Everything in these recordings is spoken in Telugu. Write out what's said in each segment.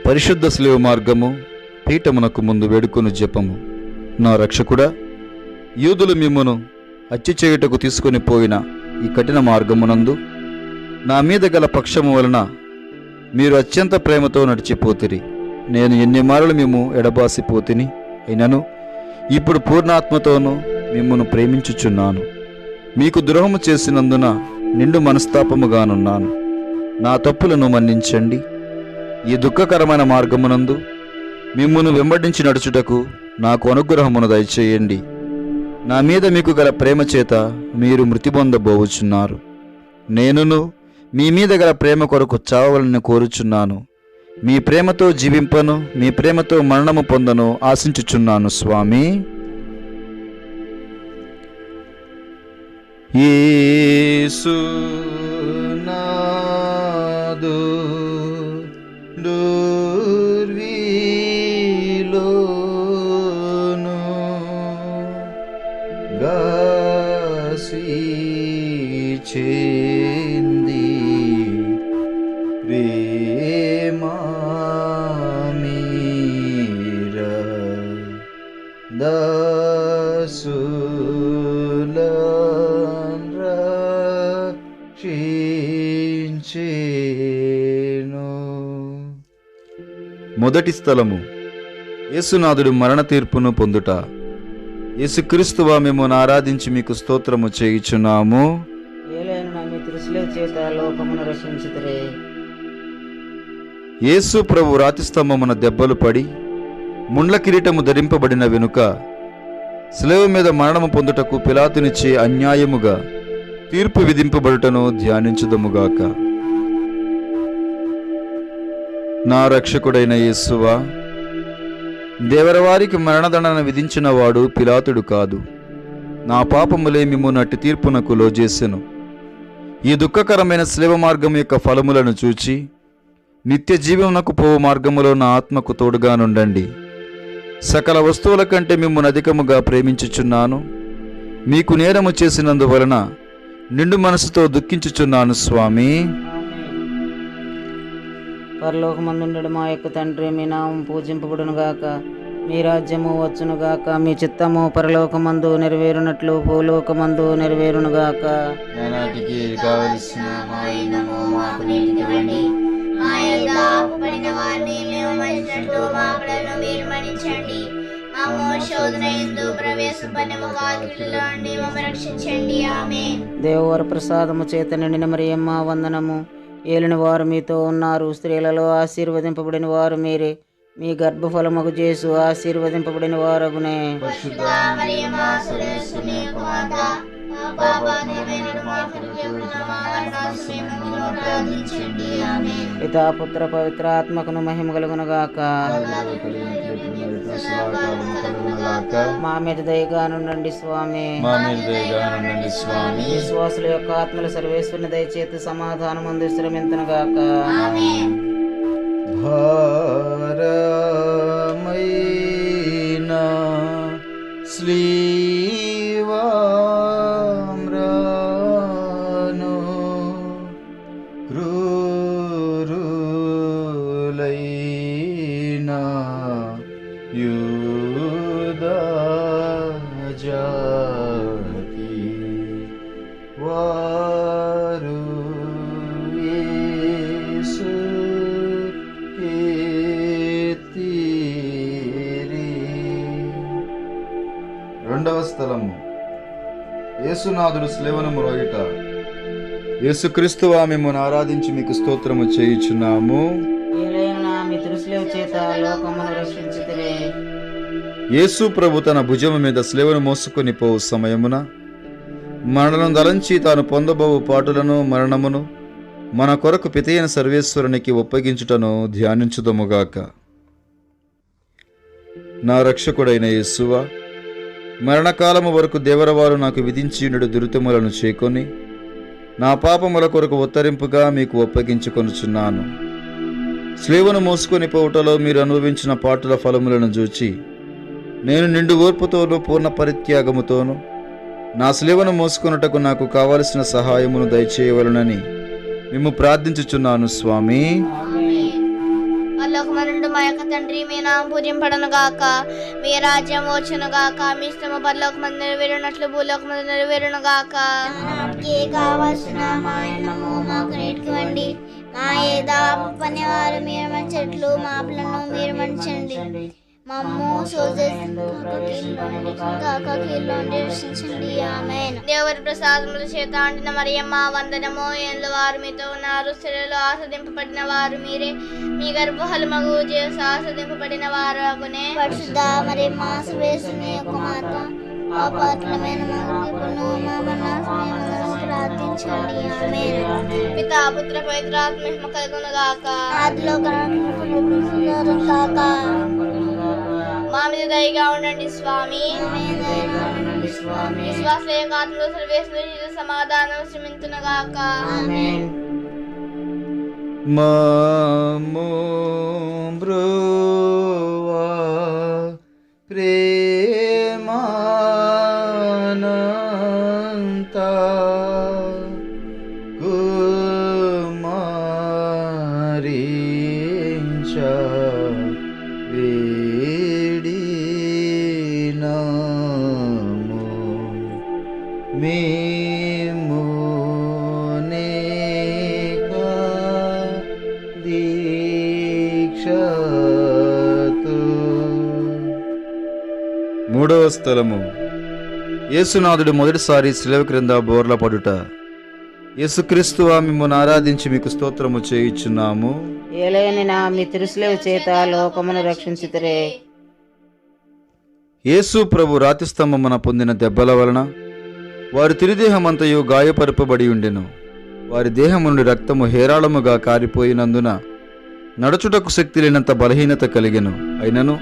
పరిశుద్ధ శిలువ మార్గము, పీఠమునకు ముందు వేడుకొను జపము. నా రక్షకుడా, యూదులు మిమ్మును హత్య చేయుటకు తీసుకొని పోయిన ఈ కఠిన మార్గమునందు నా మీద గల పక్షము వలన మీరు అత్యంత ప్రేమతో నడిచిపోతిరి. నేను ఎన్ని మారులు మేము ఎడబాసిపోతిని, అయినను ఇప్పుడు పూర్ణాత్మతోనూ మిమ్మును ప్రేమించుచున్నాను. మీకు ద్రోహము చేసినందున నిండు మనస్తాపముగానున్నాను. నా తప్పులను మన్నించండి. ఈ దుఃఖకరమైన మార్గమునందు మిమ్మును వెంబడించి నడుచుటకు నాకు అనుగ్రహమును దయచేయండి. నా మీద మీకు గల ప్రేమ చేత మీరు మృతి పొందబోచున్నారు. నేనును మీ మీద గల ప్రేమ కొరకు చావవలని కోరుచున్నాను. మీ ప్రేమతో జీవింపను, మీ ప్రేమతో మరణము పొందను ఆశించుచున్నాను స్వామి. యేసు నాదు దుర్విలోను గాసి చెంది ప్రేమా మీరా దాసులన్ రక్షించెను. మొదటి స్థలము, యేసునాథుడు మరణ తీర్పును పొందుట. యేసుక్రీస్తువా మిమ్మును ఆరాధించి మీకు స్తోత్రము చేయుచున్నాము. యేసు ప్రభు రాతి స్తంభమున దెబ్బలు పడి ముండ్ల కిరీటము ధరింపబడిన వెనుక శిలువ మీద మరణము పొందుటకు పిలాతునిచే అన్యాయముగా తీర్పు విధింపబడుటను ధ్యానించుదముగాక. నా రక్షకుడైన యేసువా, దేవరవారికి మరణదండన విధించిన వాడు పిలాతుడు కాదు. నా పాపములే మిమ్మును అట్టి తీర్పునకు లోజేసెను. ఈ దుఃఖకరమైన శిలువ మార్గం యొక్క ఫలములను చూచి నిత్య జీవమునకు పోవు మార్గములో నా ఆత్మకు తోడుగా నుండండి. సకల వస్తువుల కంటే మిమ్మును అధికముగా ప్రేమించుచున్నాను. మీకు నేరము చేసినందువలన నిండు మనసుతో దుఃఖించుచున్నాను స్వామి. పరలోకమందుండెడు మా యొక్క తండ్రి, మీ నామం పూజింపబడును గాక, మీ రాజ్యము వచ్చును గాక, మీ చిత్తము పరలోకమందు నెరవేరునట్లు భూలోకమందు నెరవేరును గాక. నానాటికి కావలసిన మా దినము మాకు నేటికివ్వండి. మా యొద్ద అప్పుపడిన వారిని మేము మన్నించినట్లు మా అప్పులను మీరు మన్నించండి. మమ్ము శోధన యందు ప్రవేశింపనివ్వక కీడులో నుండి మమ్ము రక్షించండి. ఆమేన్. దేవవర ప్రసాదము చేత నిండిన మరియమ్మ వందనము. ఏలిన వారు మీతో ఉన్నారు. స్త్రీలలో ఆశీర్వదింపబడిన వారు మీరే. మీ గర్భఫలముకు చేసు ఆశీర్వదింపబడిన వారగునే. పరిశుద్ధ మరియమ్మ సర్వేశ్వరుని యొక్క మాత, పాపాత్ములైన మా కొరకు ఇప్పుడు మా మరణ సమయములో ప్రార్థించండి. ఆమేన్. పితా పుత్ర పవిత్ర ఆత్మకును మహిమ కలుగును గాక. మా మీద దయగా నుండండి స్వామి. విశ్వాసుల యొక్క ఆత్మల సర్వేశ్వరుని దయచేతి సమాధానం అందు విశ్రమింతును గాక. ఆమేన్. భారమైన శ్రీవామ్రాను క్రూరులైన యూదా జాతి వారు యేసు రెండవ స్థలము, యేసునాథుడు శిలువను మ్రోయుట. యేసుక్రీస్తువా మిమ్మును ఆరాధించి మీకు స్తోత్రము చేయుచున్నాము. ఏలైనా మీ తిరుశిలువ చేత లోకమును రక్షించితిరే. యేసు ప్రభు తన భుజము మీద శిలువను మోసుకొని పోవు సమయమున మరణం దలంచి తాను పొందబోవు పాటులను మరణమును మన కొరకు పితైన సర్వేశ్వరునికి ఒప్పగించుటను ధ్యానించుదముగాక. నా రక్షకుడైన యేసువా, మరణకాలము వరకు దేవరవారు నాకు విధించియుండు దురితములను చేకొని నా పాపముల కొరకు ఉత్తరింపుగా మీకు ఒప్పగించుకొనుచున్నాను. స్లేవను మోసుకొని పోవుటలో మీరు అనుభవించిన పాటుల ఫలములను చూచి నేను నిండు ఓర్పుతోనూ పూర్ణ పరిత్యాగముతోనూ నా స్లేవను మోసుకొనుటకు నాకు కావలసిన సహాయమును దయచేయవలనని మిమ్ము ప్రార్థించుచున్నాను స్వామి. ఆమేన్. పరలోకమందు మా యొక్క తండ్రి, మీ నామం పూజింపబడును గాక, మీ రాజ్యం వచ్చును గాక, మీ ఇష్టము పరలోకమందు నెరవేరునట్లు భూలోకమందు నెరవేరును గాక. నాటికి కావాల్సిన మా అన్నము మాకు నేర్చుకోండి, మా ఏదా పని వారు మీరు మంచట్లు మా పిల్లలను మీరు మంచండి, మమ్ము రక్షించండి. ఆమేన్. దేవుని ప్రసాదముల చేత అంటిన మరియమ్మ వందనము. ఏళ్ళ వారు మీతో ఉన్నారు, స్త్రీలలో ఆస్వాదింపబడిన వారు మీరే, మీ గర్భఫలమగు చేసి ఆస్వాదింపబడిన వారు అగునే. పరిశుద్ధ మరియమ్మ సర్వేశ్వరుని యొక్క మాత, పాపాత్ములమైన మా కొరకును మా మరణాసమయమున ప్రార్థించండి. ఆమేన్. పితా పుత్ర పవిత్రాత్మ మహిమ కలుగును గాక. ఆదిలో కలుగును గాక. మా మీద దయగా ఉండండి స్వామి. విశ్వాస ఏకాత్మలో సర్వేశ్వరుని సమాధానం శ్రమించును గాక. మాము బ్రువా ప్రేమానంత కుమారించ వేడినాము మేము దీక్షతు. మూడవ స్థలము, యేసునాథుడు మొదటిసారి శిలువ క్రింద బోర్ల పడుట. యేసుక్రీస్తువా, మిమ్మల్ని ఆరాధించి మీకు స్తోత్రము చేయుచున్నాము. ఏలైన నా మీ తిరుసులేవు చేత లోకమును రక్షించుతరే. యేసు ప్రభు రాతి స్తంభమున పొందిన దెబ్బల వలన వారి తిరుదేహమంతయు గాయపరపబడి ఉండెను. వారి దేహము నుండి రక్తము హేరాళముగా కారిపోయినందున నడుచుటకు శక్తి లేనంత బలహీనత కలిగెను. అయినను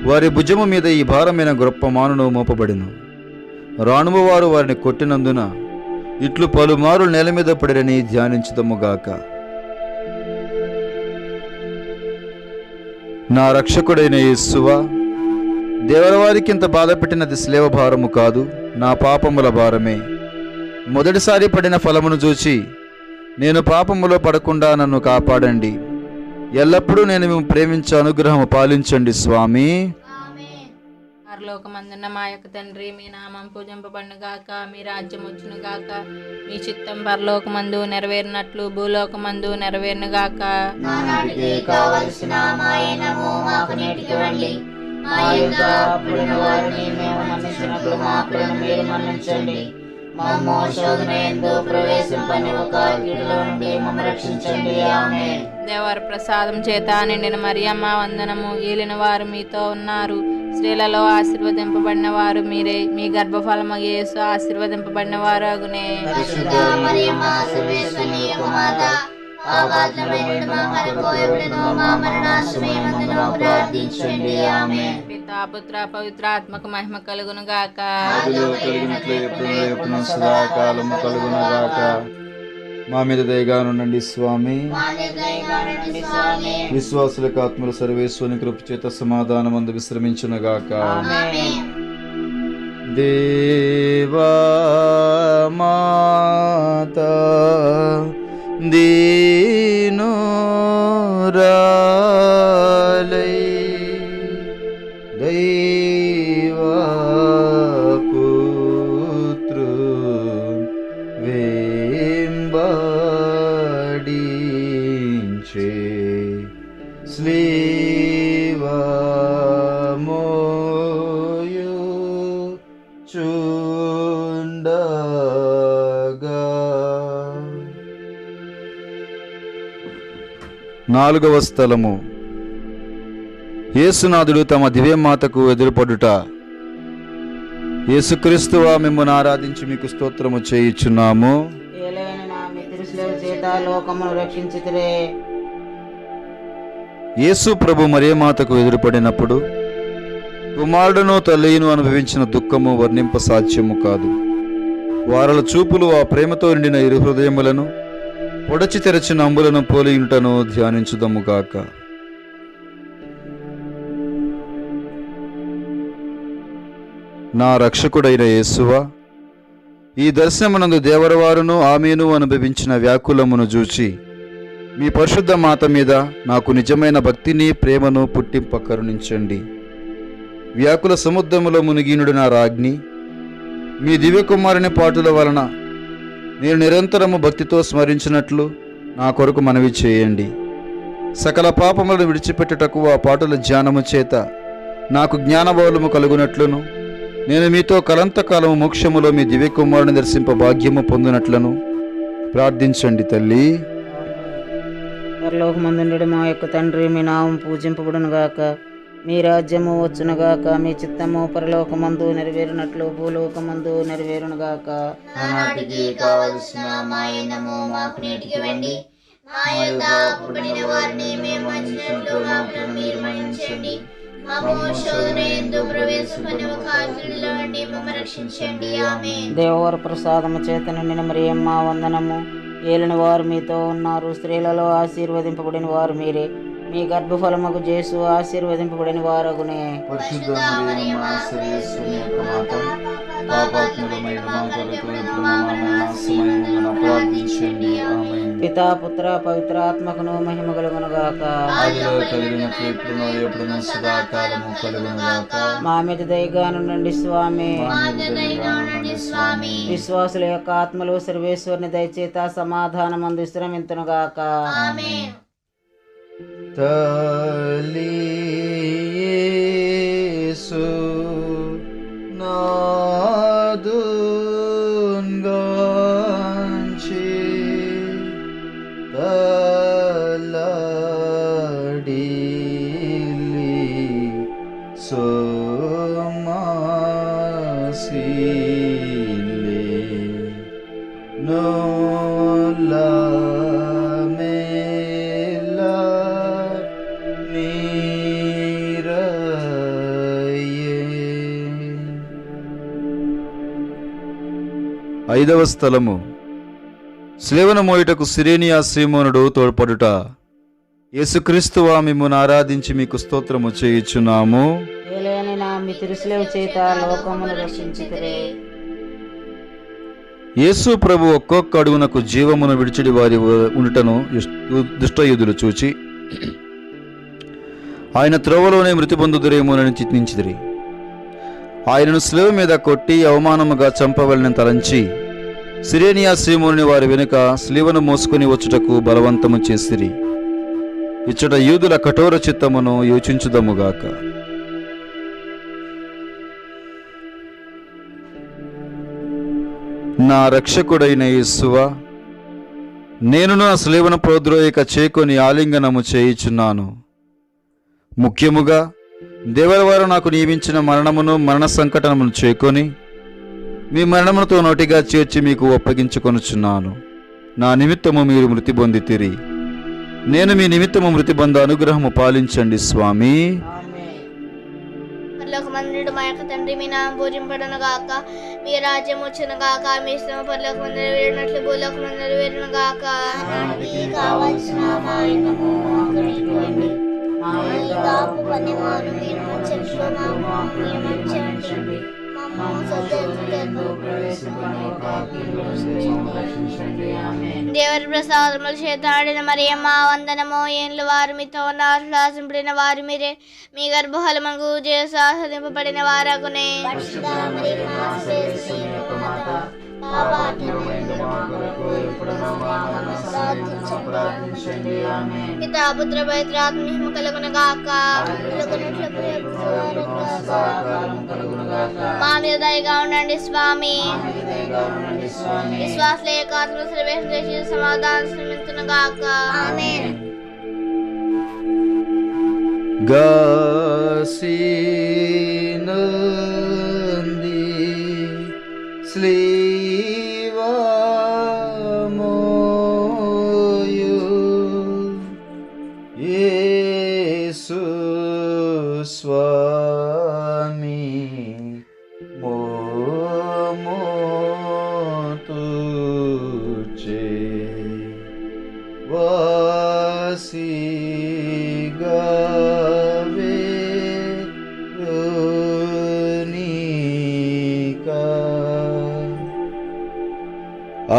వారి భుజము మీద ఈ భారమైన గొప్ప మానును మోపబడెను. రాణువు వారు వారిని కొట్టినందున ఇట్లు పలుమారు నేల మీద పడిరని ధ్యానించుదముగాక. నా రక్షకుడైన యేసువా, దేవరవారికి ఇంత బాధ పెట్టినది శ్లేవ భారము కాదు, నా పాపముల భారమే. మొదటిసారి పడిన ఫలమును చూచి నేను పాపములో పడకుండా నన్ను కాపాడండి. ఎల్లప్పుడూ నేను మేము ప్రేమించే అనుగ్రహము పాలించండి స్వామి. పరలోకమందున్న మా యొక్క తండ్రి, మీ నామం పూజింపబడును గాక, మీ రాజ్యం వచ్చును గాక, మీ చిత్తం పరలోకమందు నెరవేరినట్లు భూలోకమందు నెరవేరును గాక. నానాటికి కావలసిన మా అన్నము మాకు నేర్చుకోండి, మా యొక్క అప్పుడున్న వారిని మేము మన్నించినట్లు మా అప్పులను మీరు మన్నించండి, మమ్ము శోధన యందు ప్రవేశింపనివ్వక కీడులో నుండి మమ్ము రక్షించండి. ఆమేన్. దేవర ప్రసాదం చేత నిండిన మరియమ్మ వందనము. ఏలిన వారు మీతో ఉన్నారు, స్త్రీలలో ఆశీర్వదింపబడిన వారు మీరే, మీ గర్భఫలమగు యేసు ఆశీర్వదింపబడిన వారు అగునే. పరిశుద్ధ మరియమ్మ సర్వేశ్వరుని యొక్క మాత, పాపాత్ములమైన మా కొరకు ఎప్పుడును మా మరణాసమయమందును ప్రార్థించండి. ఆమేన్. పితా పుత్ర పవిత్రాత్మకు మహిమ కలుగును గాక. ఆదిలో కలిగినట్లే ఎప్పుడూ సదాకాలము కలుగునుగాక. మా మీద దయగా ఉండండి స్వామి. మా మీద దయగా ఉండండి స్వామి. విశ్వాసులకు ఆత్మల సర్వేశ్వరుని కృప చేత సమాధానమందు విశ్రమించునుగాక. ఆమేన్. దేవా మాత దీనురాలై దైవా పుత్రు వెంబడించే స్లీవా మోయు చుండగా. నాలుగవ స్థలము, యేసునాథుడు తమ దివ్యమాతకు ఎదురుపడుట. యేసుక్రీస్తువా, మిమ్మల్ని ఆరాధించి మీకు స్తోత్రము చేయుచున్నాము. ఏలైన నా మీ తిరుసులేవు చేత లోకమును రక్షించుతరే. యేసు ప్రభు మరియమాతకు ఎదురుపడినప్పుడు కుమారుడును తల్లియును అనుభవించిన దుఃఖము వర్ణింప సాధ్యము కాదు. వారల చూపులు ఆ ప్రేమతో నిండిన ఇరు హృదయములను పొడచి తెరచిన అంబులను పోలియుంటను ధ్యానించుదముగాక. నా రక్షకుడైన యేసువా, ఈ దర్శనమునందు దేవరవారును ఆమెను అనుభవించిన వ్యాకులమును చూచి మీ పరిశుద్ధ మాత మీద నాకు నిజమైన భక్తిని ప్రేమను పుట్టింప కరుణించండి. వ్యాకుల సముద్రములో మునిగినుడు నా రాజ్ఞి, మీ దివ్యకుమారుని పాటుల వలన నేను నిరంతరము భక్తితో స్మరించినట్లు నా కొరకు మనవి చేయండి. సకల పాపములను విడిచిపెట్టుటకు ఆ పాటల ధ్యానము చేత నాకు జ్ఞానబౌలము కలుగునట్లును, నేను మీతో కలంతకాలము మోక్షములో మీ దివ్యకుమారుని దర్శింప భాగ్యము పొందినట్లను ప్రార్థించండి తల్లి. పరలోకమందుండు మా యొక్క తండ్రి, మీ నామం పూజింపబడును గాక, మీ రాజ్యము వచ్చునుగాక, మీ చిత్తము పరలోకమందు నెరవేరినట్లు భూలోకమందు నెరవేరును గాక. నానాటికి కావలసిన మా అన్నము మాకు నేటికి ఇవ్వండి. మా యొక్క అప్పుబడిన వారిని మేము మన్నించినట్లు మా అప్పులను మీరు మన్నించండి. మమ్ము శోధన యందు ప్రవేశింపనివ్వక కీడులో నుండి మమ్మల్ని రక్షించండి. ఆమేన్. దేవవర ప్రసాదము చేత నిండిన మరియమ్మ వందనము. ఏలిన వారు మీతో ఉన్నారు, స్త్రీలలో ఆశీర్వదింపబడిన వారు మీరే, మీ గర్భఫలముకు జేసు ఆశీర్వదింపబడిన వారగునే. పరిశుద్ధ మరియమ్మ సర్వేశ్వరుని యొక్క మాత, పాపాత్ములమైన మా కొరకు ఇప్పుడు మా మరణసమయమున ప్రార్థించండి. ఆమేన్. పితా పుత్ర పవిత్రాత్మకును మహిమ కలుగును గాక. ఆదిలో కలిగినట్లు ఇప్పుడును ఎప్పుడును సదాకాలము కలుగును గాక. మా మీద దయగా నుండండి స్వామి. మా మీద దయగా ఉండండి స్వామి. విశ్వాసుల యొక్క ఆత్మలు సర్వేశ్వరుని దయచేత సమాధానమందు విశ్రమింతును గాక. ఆమేన్. తల్లి యేసు నాదున్ గాంచి తల్లడిల్లి సోమాసిలే నోలా ఐదవ స్థలము. స్లేవను మోయుటకు సిరేనియా సీమోనుడు తోడ్పడుట. యేసుక్రీస్తువా మిమ్మును ఆరాధించి మీకు స్తోత్రము చేయుచున్నాము. ఏలేని నా మీ తిరుస్లేవ చేత లోకమును రక్షించితిరే. యేసు ప్రభు ఒక్కొక్క అడుగునకు జీవమును విడిచిడి వారి ఉండుటను దుష్టయుధులు చూచి ఆయన త్రోవలోనే మృతి పొందుదురేమోనని చింతించిదిరి. ఆయనను శిలువ మీద కొట్టి అవమానముగా చంపవలనని తలంచి సిరేనియా సీమోనుని వారి వెనుక శిలువను మోసుకొని వచ్చుటకు బలవంతము చేసిరి. ఇచ్చట యూదుల కఠోర చిత్తమును యోచించుదముగాక. నా రక్షకుడైన యేసువా, నేను నా శిలువను ప్రోద్రోయక చేకొని ఆలింగనము చేయుచున్నాను. ముఖ్యముగా దేవరవారు నాకు నియమించిన మరణమును మరణ సంకటమును చేకొని మీ మరణముతో నోటిగా చేర్చి మీకు ఒప్పగించుకొనుచున్నాను. నా నిమిత్తము మీరు మృతి పొందితిరి, నేను మీ నిమిత్తము మృతి పొంద అనుగ్రహము పాలించండి స్వామి. పరలోకమందుండు మా యొక్క తండ్రి, మీ నామం పూజింపబడును గాక, మీ రాజ్యం వచ్చును గాక, మీ ఇష్టము పరలోకమందు నెరవేరినట్లు భూలోకమందు నెరవేరును గాక. నానాటికి కావలసిన మా అన్నము మాకు నేటికి ఇవ్వండి. మా యొక్క అప్పుబడిన వారిని మీరు మన్నించినట్లు మా అప్పులను మీరు మన్నించండి. దేవరి ప్రసాదముల చేత ఆడిన మరియమ్మ వందనము. ఏండ్ల వారు మీతో ఉన్నారు, శ్వాసింపడిన వారు మీరే, మీ గర్భఫలముకు జేసు ఆస్వాదింపబడిన వారగునే. పితా పుత్ర పవిత్రాత్మ మహిమ కలుగును గాక. మా మీద దయగా ఉండండి స్వామి. విశ్వాసుల యొక్క ఆత్మలు సర్వేశ్వర సమాధానం శ్రమించును గాక. ఆమేన్. గాసినంది స్లీవామోయు యేసు స్వామి మోమోతుచే వాసిగవే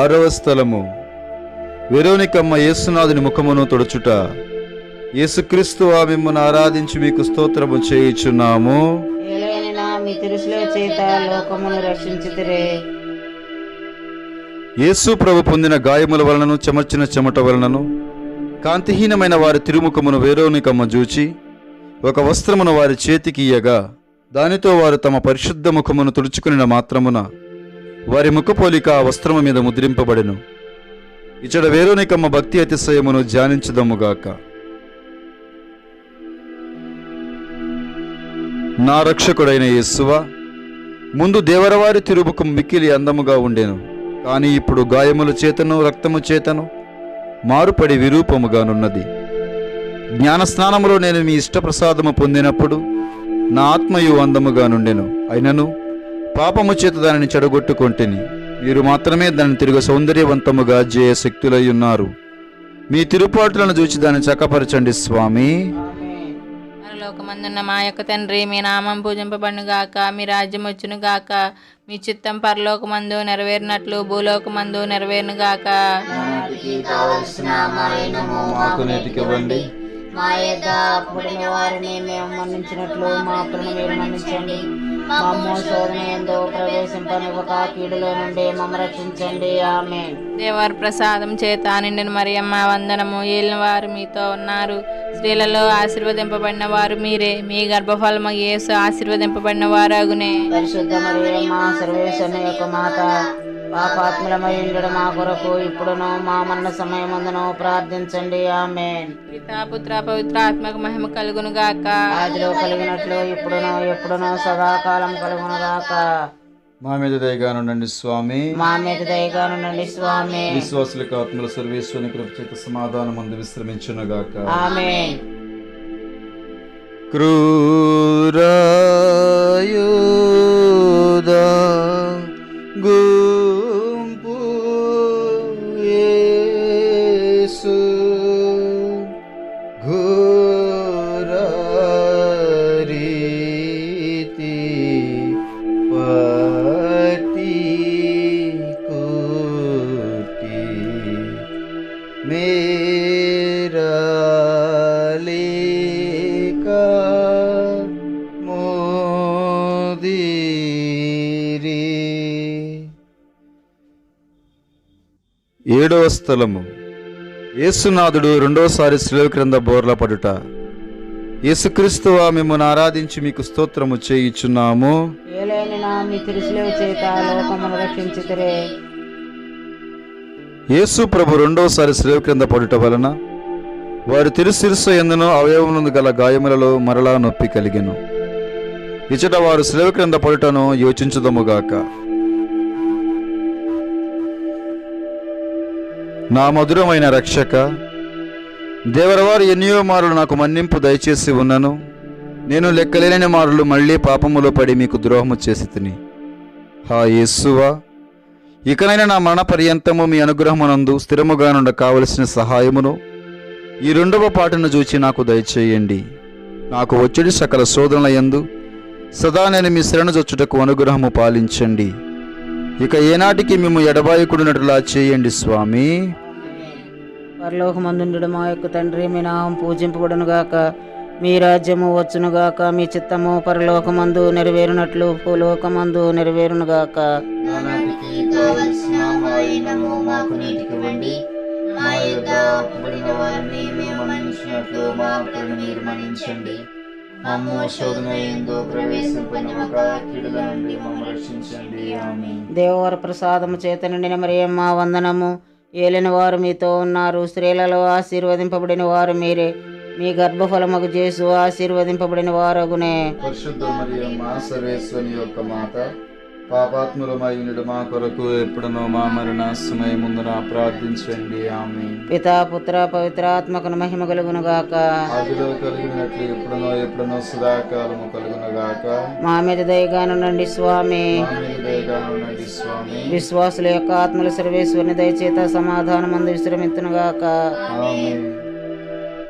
ఆరవ స్థలము. వెరోనికమ్మ యేసునాథుని ముఖమును తొడుచుట. యేసుక్రీస్తు మిమ్మల్ని ఆరాధించి మీకు స్తోత్రము చేయుచున్నాము. ఏలైనా మీ తిరుసుల చేత లోకమును రక్షించితిరే. యేసు ప్రభు పొందిన గాయముల వలనను చెమర్చిన చెమట వలనను కాంతిహీనమైన వారి తిరుముఖమును వెరోనికమ్మ చూచి ఒక వస్త్రమును వారి చేతికి ఇయ్యగా దానితో వారు తమ పరిశుద్ధ ముఖమును తుడుచుకుని మాత్రమున వారి ముఖపోలిక ఆ వస్త్రము మీద ముద్రింపబడెను. ఇచ్చట వెరోనికమ్మ భక్తి అతిశయమును ధ్యానించుదముగాక. నా రక్షకుడైన యేసువా, ముందు దేవరవారి తిరుముఖం మిక్కిలి అందముగా ఉండెను, కానీ ఇప్పుడు గాయముల చేతను రక్తము చేతను మారుపడి విరూపముగానున్నది. జ్ఞానస్నానములో నేను మీ ఇష్టప్రసాదము పొందినప్పుడు నా ఆత్మయు అందముగా నుండెను. అయినను పాపము చేత దానిని చెడగొట్టుకొంటిని. మీరు మాత్రమే దాన్ని తిరిగి సౌందర్యవంతముగా చేయ శక్తులై ఉన్నారు. మీ తిరుపాటులను చూచి దాన్ని చక్కపరచండి స్వామి. పరలోకమందున్న మా యొక్క తండ్రి, మీ నామం పూజింపబడును గాక, మీ రాజ్యం వచ్చును గాక, మీ చిత్తం పరలోకమందు నెరవేరినట్లు భూలోకమందు నెరవేరును గాక. కావలసిన మా దినము మాకు నేటికివ్వండి. మా యొద్ద అప్పుడైన వారిని మేము మన్నించినట్లు మా అప్పులను మీరు మన్నించండి. మా శోధన యందు ప్రవేశింపనివ్వక కీడులో నుండి మమ్మ రక్షించండి. ఆమేన్. దేవర ప్రసాదం చేత నిండిన మరియమ్మ వందనము. ఏలిన వారు మీతో ఉన్నారు, స్త్రీలలో ఆశీర్వదింపబడిన వారు మీరే, మీ గర్భఫలము యేసు ఆశీర్వదింపబడిన వారు అగునే. పరిశుద్ధ మరియమ్మ సర్వేశ్వరుని యొక్క మాత, పాపాత్ములమై ఉండడు మా కొరకు ఇప్పుడును మా మరణ సమయమందును ప్రార్థించండి. ఆమేన్. పితా పుత్ర పవిత్ర ఆత్మకు మహిమ కలుగును గాక. ఆదిలో కలిగినట్లు ఇప్పుడును ఎప్పుడును సదాకాలం కలుగును గాక. మా మీద దయగానుండండి స్వామి. మా మీద దయగానుండండి స్వామి. విశ్వాసులకు ఆత్మల సర్వేశ్వరుని కృప చేత సమాధానం అందు విశ్రమించునుగాక. ఆమేన్. క్రూరాయుధ గుంపు యేసు ఘోర రీతి పతి కుటి మేరా లేకా మోదీరి. ఏడవ స్థలము. యేసునాథుడు రెండోసారి శిలువ క్రింద బోర్ల పడుట. యేసుక్రీస్తువా, మిమ్మల్ని ఆరాధించి మీకు స్తోత్రము చేయుచున్నాము. ఏలైనా మీ తిరుసుల చేత లోకమును రక్షించితిరే. యేసు ప్రభు రెండోసారి శిలువ క్రింద పడుట వలన వారి తిరుశిరస్సు యందును అవయవమునందు గల గాయములలో మరలా నొప్పి కలిగెను. ఇచ్చట వారు శిలువ క్రింద పడుటను యోచించుదముగాక. నా మధురమైన రక్షక, దేవరవారు ఎన్నో మారులు నాకు మన్నింపు దయచేసి ఉన్నను. నేను లెక్కలేని మారులు మళ్ళీ పాపములో పడి మీకు ద్రోహము చేసి తిని. హా యేసువా, ఇకనైనా నా మరణ పర్యంతము మీ అనుగ్రహమునందు స్థిరముగా నుండ కావలసిన సహాయమును ఈ రెండవ పాటను చూచి నాకు దయచేయండి. నాకు వచ్చేది సకల శోధనల యందు సదా నేను మీ శరణు జొచ్చుటకు అనుగ్రహము పాలించండి. ఇక ఏనాటికి మేము ఎడబాయకుడినట్లా చేయండి స్వామి. పరలోకమందుండు మా యొక్క తండ్రి, మీ నామం పూజింపబడును గాక, మీ రాజ్యము వచ్చును గాక, మీ చిత్తము పరలోకమందు నెరవేరునట్లు భూలోకమందు నెరవేరును గాక. నానాటికి కావలసిన మా దినము మాకు నేటికివ్వండి. మా యొద్ద అప్పుడైన వారిని మేము మన్నించినట్లు మా అప్పులను మీరు మన్నించండి. మమ్ము శోధన యందు ప్రవేశింపనివ్వక కీడుల నుండి మమ్ము రక్షించండి. ఆమేన్. దేవవర ప్రసాదము చేత నిండిన మరియమ్మ వందనము. ఏలిన వారు మీతో ఉన్నారు, స్త్రీలలో ఆశీర్వదింపబడిన వారు మీరే, మీ గర్భఫలమగు యేసు ఆశీర్వదింపబడిన వారగునే. పరిశుద్ధ మరియమ్మ సర్వేశ్వరుని యొక్క మాత, పాపాత్ములమై ఉండు మా కొరకు ఎప్పుడునో మా మరణ సమయముందున ప్రార్థించండి. ఆమేన్. పితా పుత్ర పవిత్ర ఆత్మకును మహిమ కలుగును గాక. ఆదిలో కలిగినట్లు ఎప్పుడునో సదాకాలము కలుగును గాక. మా మీద దయగానుండండి స్వామి. మా మీద దయగానుండండి స్వామి. విశ్వాసుల యొక్క ఆత్మల సర్వేశ్వరుని దయచేత సమాధానమందు విశ్రమించును గాక. ఆమేన్.